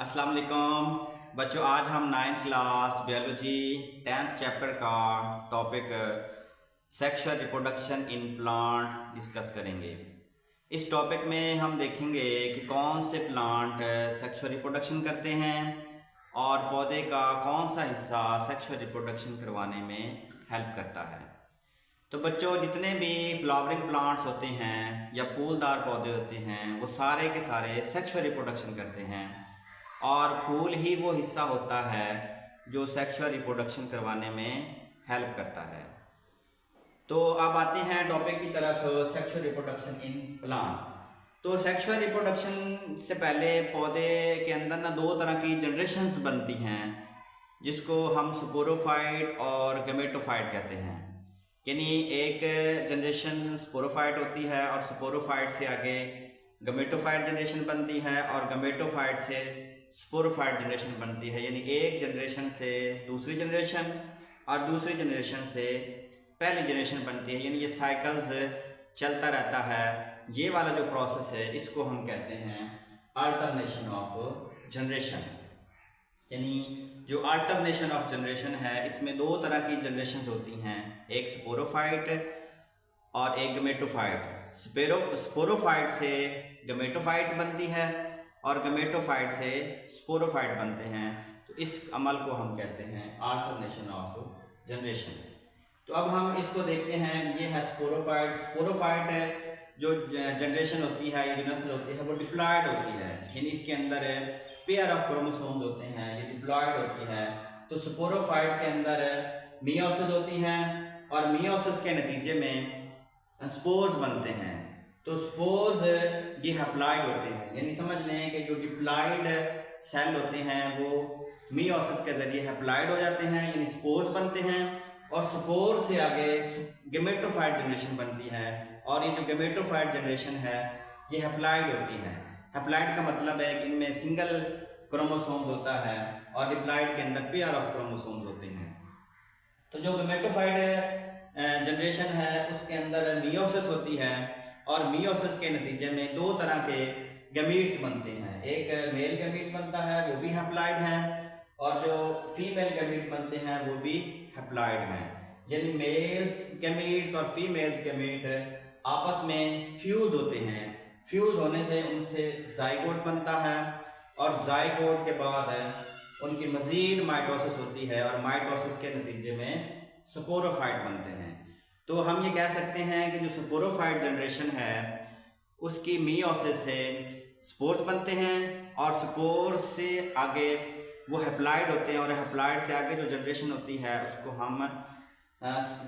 अस्सलाम वालेकुम बच्चों, आज हम 9th class biology 10th chapter का topic sexual reproduction in plant discuss करेंगे। इस टॉपिक में हम देखेंगे कि कौन से प्लांट सेक्सुअल रिप्रोडक्शन करते हैं और पौधे का कौन सा हिस्सा सेक्सुअल रिप्रोडक्शन करवाने में हेल्प करता है। तो बच्चों, जितने भी फ्लावरिंग प्लांट्स होते हैं या फूलदार पौधे होते हैं वो सारे के सारे सेक्सुअल रिप्रोडक्शन करते हैं और फूल ही वो हिस्सा होता है जो सेक्सुअल रिप्रोडक्शन करवाने में हेल्प करता है। तो अब आते हैं टॉपिक की तरफ, सेक्सुअल रिप्रोडक्शन इन प्लांट। तो सेक्सुअल रिप्रोडक्शन से पहले पौधे के अंदर ना दो तरह की जनरेशन्स बनती हैं जिसको हम स्पोरोफाइट और गमेटोफाइट कहते हैं। यानी एक जनरेशन स्पोरोफाइट होती है और स्पोरोफाइट से आगे गमेटोफाइट जनरेशन बनती है और गमेटोफाइट से स्पोरोफाइट जनरेशन बनती है। यानी एक जनरेशन से दूसरी जनरेशन और दूसरी जनरेशन से पहली जनरेशन बनती है। यानी ये साइकिल्स चलता रहता है। ये वाला जो प्रोसेस है इसको हम कहते हैं अल्टरनेशन ऑफ जनरेशन। यानी जो अल्टरनेशन ऑफ जनरेशन है इसमें दो तरह की जनरेशन होती हैं, एक स्पोरोफाइट और एक गमेटोफाइट। स्पोरोफाइट से गमेटोफाइट बनती है और गमेटोफाइट से स्पोरोफाइट बनते हैं। तो इस अमल को हम कहते हैं अल्टरनेशन ऑफ जनरेशन। तो अब हम इसको देखते हैं। ये है स्पोरोफाइट। स्पोरोफाइट जो जनरेशन होती है, ये नस्ल होती है, वो डिप्लॉयड होती है। यानी इसके अंदर पेयर ऑफ क्रोमोसोम्स होते हैं, ये डिप्लॉयड होती है। तो स्पोरोफाइट के अंदर मियोसिस होती हैं और मियोसिस के नतीजे में स्पोर्स बनते हैं। तो स्पोर्स ये हैप्लॉइड होते हैं। यानी समझ लें कि जो डिप्लॉयड सेल होते हैं वो मियोसिस के जरिए हैप्लॉइड हो जाते हैं, यानी स्पोर्स बनते हैं और स्पोर से आगे गमेटोफाइट जनरेशन बनती है। और ये जो गमेटोफाइट जनरेशन है ये हैप्लॉइड होती है। हैप्लॉइड का मतलब है कि इनमें सिंगल क्रोमोसोम्स होता है और डिप्लॉयड के अंदर पेयर ऑफ क्रोमोसोम्स होते हैं। तो जो गमेटोफाइट जनरेशन है उसके अंदर मियोसिस होती है और मियोसिस के नतीजे में दो तरह के गमीट्स बनते हैं। एक मेल गमीट बनता है, वो भी हैप्लॉइड है, और जो फीमेल गमीट बनते हैं वो भी हैप्लॉइड हैं। यानी मेल्स गमीट्स और फीमेल्स गमीट आपस में फ्यूज होते हैं। फ्यूज होने से उनसे जाइगोट बनता है और जाइगोट के बाद उनकी मजीद माइटोसिस होती है और माइटोसिस के नतीजे में स्पोरोफाइट बनते हैं। तो हम ये कह सकते हैं कि जो स्पोरोफाइट जनरेशन है उसकी मियोसिस से स्पोर्स बनते हैं और स्पोर्स से आगे वो हैप्लॉइड होते हैं और हैप्लॉइड से आगे जो जनरेशन होती है उसको हम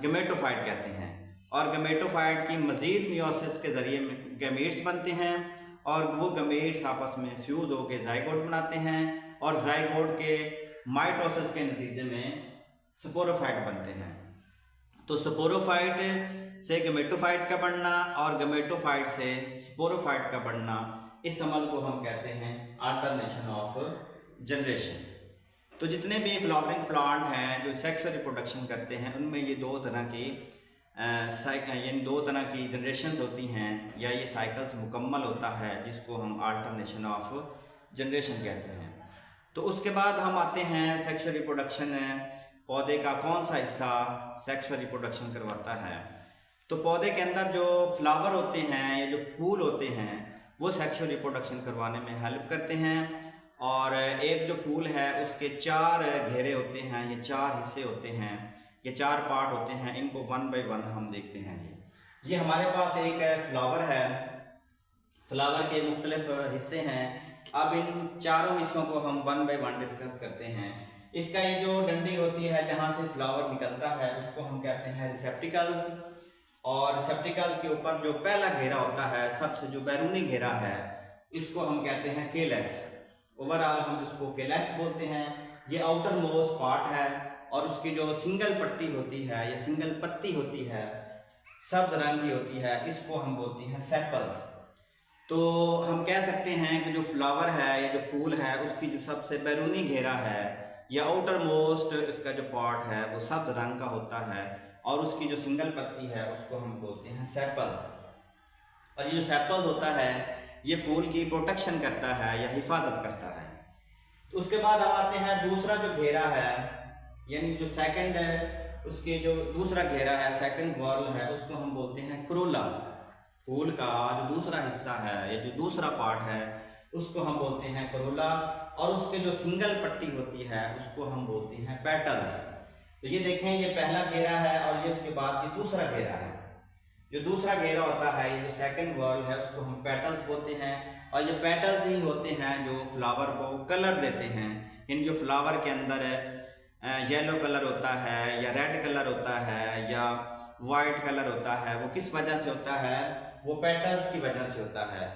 गमेटोफाइट कहते हैं। और गमेटोफाइट की मजीद मियोसिस के ज़रिए गमीट्स बनते हैं और वो गमीट्स आपस में फ्यूज होकर जाइगोट बनाते हैं और जाइगोट के माइटोसिस के नतीजे में स्पोरोफाइट बनते हैं। तो स्पोरोफाइट से गमेटोफाइट का बनना और गमेटोफाइट से स्पोरोफाइट का बनना, इस अमल को हम कहते हैं अल्टरनेशन ऑफ जनरेशन। तो जितने भी फ्लावरिंग प्लांट हैं जो सेक्सुअल रिप्रोडक्शन करते हैं उनमें ये दो तरह की यानी दो तरह की जनरेशन्स होती हैं या ये साइकिल्स मुकम्मल होता है जिसको हम अल्टरनेशन ऑफ जनरेशन कहते हैं। तो उसके बाद हम आते हैं सेक्सुअल रिप्रोडक्शन, पौधे का कौन सा हिस्सा सेक्सुअल रिप्रोडक्शन करवाता है। तो पौधे के अंदर जो फ्लावर होते हैं या जो फूल होते हैं वो सेक्सुअल रिप्रोडक्शन करवाने में हेल्प करते हैं। और एक जो फूल है उसके चार घेरे होते हैं, ये चार हिस्से होते हैं, ये चार पार्ट होते हैं। इनको वन बाय वन हम देखते हैं। ये हमारे पास एक फ्लावर है, फ्लावर के मुख्तलिफ हिस्से हैं। अब इन चारों हिस्सों को हम वन बाय वन डिस्कस करते हैं। इसका ये जो डंडी होती है जहाँ से फ्लावर निकलता है उसको हम कहते हैं रिसेप्टिकल्स, और रिसेप्टिकल्स के ऊपर जो पहला घेरा होता है, सबसे जो बैरूनी घेरा है, इसको हम कहते हैं केलेक्स। ओवरऑल हम इसको केलेक्स बोलते हैं। ये आउटर मोस्ट पार्ट है और उसकी जो सिंगल पट्टी होती है या सिंगल पत्ती होती है सब्ज रंग की होती है, इसको हम बोलते हैं सेपल्स। तो हम कह सकते हैं कि जो फ्लावर है या जो फूल है उसकी जो सबसे बैरूनी घेरा है या आउटर मोस्ट इसका जो पार्ट है वो सब्ज रंग का होता है और उसकी जो सिंगल पत्ती है उसको हम बोलते हैं सेपल्स। और ये जो सेपल्स होता है ये फूल की प्रोटेक्शन करता है या हिफाजत करता है। उसके बाद हम आते हैं दूसरा जो घेरा है, यानी जो सेकंड है उसके जो दूसरा घेरा है, सेकंड वॉर्ल है, उसको हम बोलते हैं करोला। फूल का जो दूसरा हिस्सा है या जो दूसरा पार्ट है उसको हम बोलते हैं करोला, और उसके जो सिंगल पट्टी होती है उसको हम बोलते हैं पेटल्स। तो ये देखें, ये पहला घेरा है और ये उसके बाद ये दूसरा घेरा है। जो दूसरा घेरा होता है, ये जो सेकंड वॉर्ल है, उसको हम पेटल्स बोलते हैं, और ये पेटल्स ही होते हैं जो फ्लावर को कलर देते हैं। इन जो फ्लावर के अंदर येलो कलर होता है या रेड कलर होता है या वाइट कलर होता है, वो किस वजह से होता है? वो पेटल्स की वजह से होता है।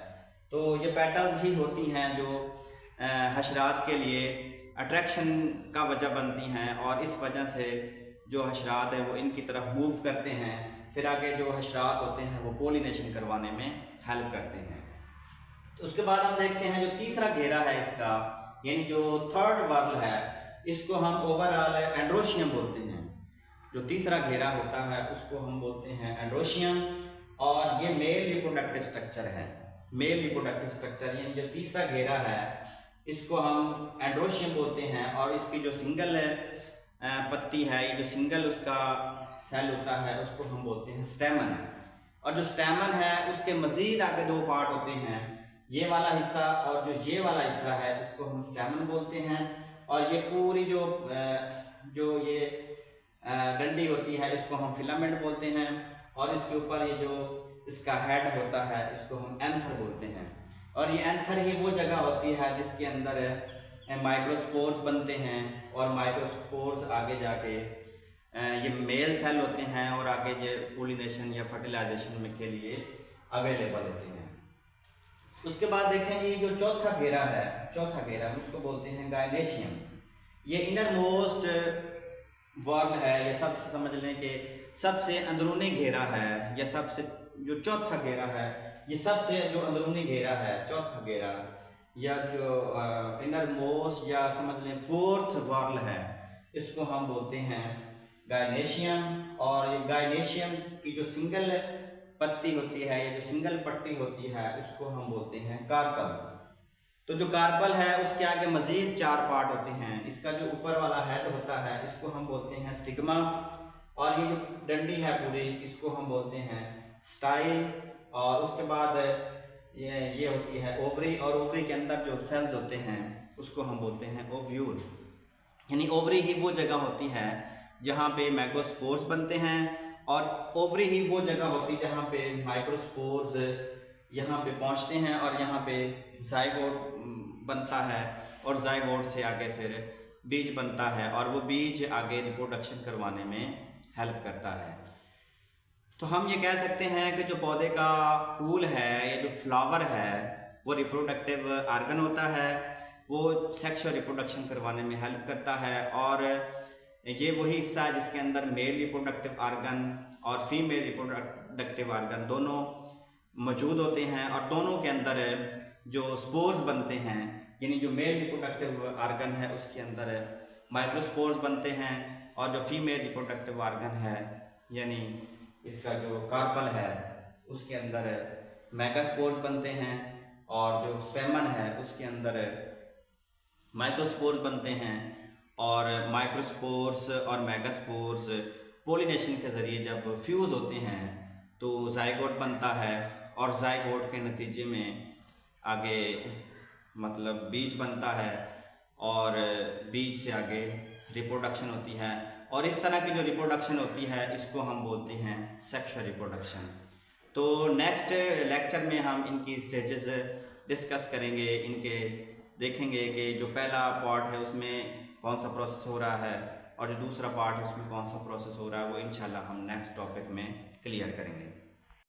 तो ये पेटल्स ही होती हैं जो हशरात के लिए अट्रैक्शन का वजह बनती हैं, और इस वजह से जो हशरात हैं वो इनकी तरफ मूव करते हैं, फिर आगे जो हशरात होते हैं वो पोलिनेशन करवाने में हेल्प करते हैं। तो उसके बाद हम देखते हैं जो तीसरा घेरा है इसका, यानी जो थर्ड वर्ल है, इसको हम ओवरऑल एंड्रोशियम बोलते हैं। जो तीसरा घेरा होता है उसको हम बोलते हैं एंड्रोशियम, और ये मेल रिप्रोडक्टिव स्ट्रक्चर है। मेल रिप्रोडक्टिव स्ट्रक्चर यानी जो तीसरा घेरा है इसको हम एंड्रोशियम बोलते हैं, और इसकी जो सिंगल पत्ती है, ये जो सिंगल उसका सेल होता है उसको हम बोलते हैं स्टेमन। और जो स्टेमन है उसके मज़ीद आगे दो पार्ट होते हैं, ये वाला हिस्सा और जो ये वाला हिस्सा है इसको हम स्टेमन बोलते हैं, और ये पूरी जो ये डंडी होती है इसको हम फिलामेंट बोलते हैं, और इसके ऊपर ये जो इसका हेड होता है इसको हम एंथर बोलते हैं। और ये एंथर ही वो जगह होती है जिसके अंदर माइक्रोस्पोर्स बनते हैं, और माइक्रोस्पोर्स आगे जाके ये मेल सेल होते हैं और आगे जो पोलिनेशन या फर्टिलाइजेशन में के लिए अवेलेबल होते हैं। उसके बाद देखें ये जो चौथा घेरा है, चौथा घेरा उसको बोलते हैं गायनेशियम। ये इनर मोस्ट वॉर्ल है, ये सबसे समझ लें कि सबसे अंदरूनी घेरा है, या सबसे जो चौथा घेरा है ये सबसे जो अंदरूनी घेरा है, चौथा घेरा, या जो इनर मोस्ट या समझ लें फोर्थ वॉर्ल है, इसको हम बोलते हैं गायनेशियम। और ये गायनेशियम की जो सिंगल पत्ती होती है या जो सिंगल पट्टी होती है इसको हम बोलते हैं कार्पल। तो जो कार्पल है उसके आगे मज़ीद चार पार्ट होते हैं। इसका जो ऊपर वाला हेड होता है इसको हम बोलते हैं स्टिग्मा, और ये जो डंडी है पूरी इसको हम बोलते हैं स्टाइल, और उसके बाद ये होती है ओवरी, और ओवरी के अंदर जो सेल्स होते हैं उसको हम बोलते हैं ओव्यूल। यानी ओवरी ही वो जगह होती है जहाँ पे मैक्रोस्पोर्स बनते हैं, और ओवरी ही वो जगह होती है जहाँ पे माइक्रोस्पोर्स यहाँ पे पहुँचते हैं, और यहाँ पे जाइगोट बनता है, और जाइगोट से आगे फिर बीज बनता है, और वो बीज आगे रिप्रोडक्शन करवाने में हेल्प करता है। तो हम ये कह सकते हैं कि जो पौधे का फूल है या जो फ्लावर है वो रिप्रोडक्टिव आर्गन होता है, वो सेक्सुअल रिप्रोडक्शन करवाने में हेल्प करता है, और ये वही हिस्सा है जिसके अंदर मेल रिप्रोडक्टिव आर्गन और फीमेल रिप्रोडक्टिव आर्गन दोनों मौजूद होते हैं, और दोनों के अंदर जो स्पोर्स बनते हैं, यानी जो मेल रिप्रोडक्टिव आर्गन है उसके अंदर माइक्रोस्पोर्स बनते हैं, और जो फीमेल रिप्रोडक्टिव आर्गन है यानी इसका जो कार्पल है उसके अंदर मेगास्पोर्स बनते हैं, और जो स्टेमन है उसके अंदर माइक्रोस्पोर्स बनते हैं, और माइक्रोस्पोर्स और मेगास्पोर्स पोलिनेशन के ज़रिए जब फ्यूज़ होते हैं तो जाइगोट बनता है, और जाइगोट के नतीजे में आगे मतलब बीज बनता है, और बीज से आगे रिप्रोडक्शन होती है, और इस तरह की जो रिप्रोडक्शन होती है इसको हम बोलते हैं सेक्सुअल रिप्रोडक्शन। तो नेक्स्ट लेक्चर में हम इनकी स्टेजेस डिस्कस करेंगे, इनके देखेंगे कि जो पहला पार्ट है उसमें कौन सा प्रोसेस हो रहा है, और जो दूसरा पार्ट है उसमें कौन सा प्रोसेस हो रहा है, वो इंशाल्लाह हम नेक्स्ट टॉपिक में क्लियर करेंगे।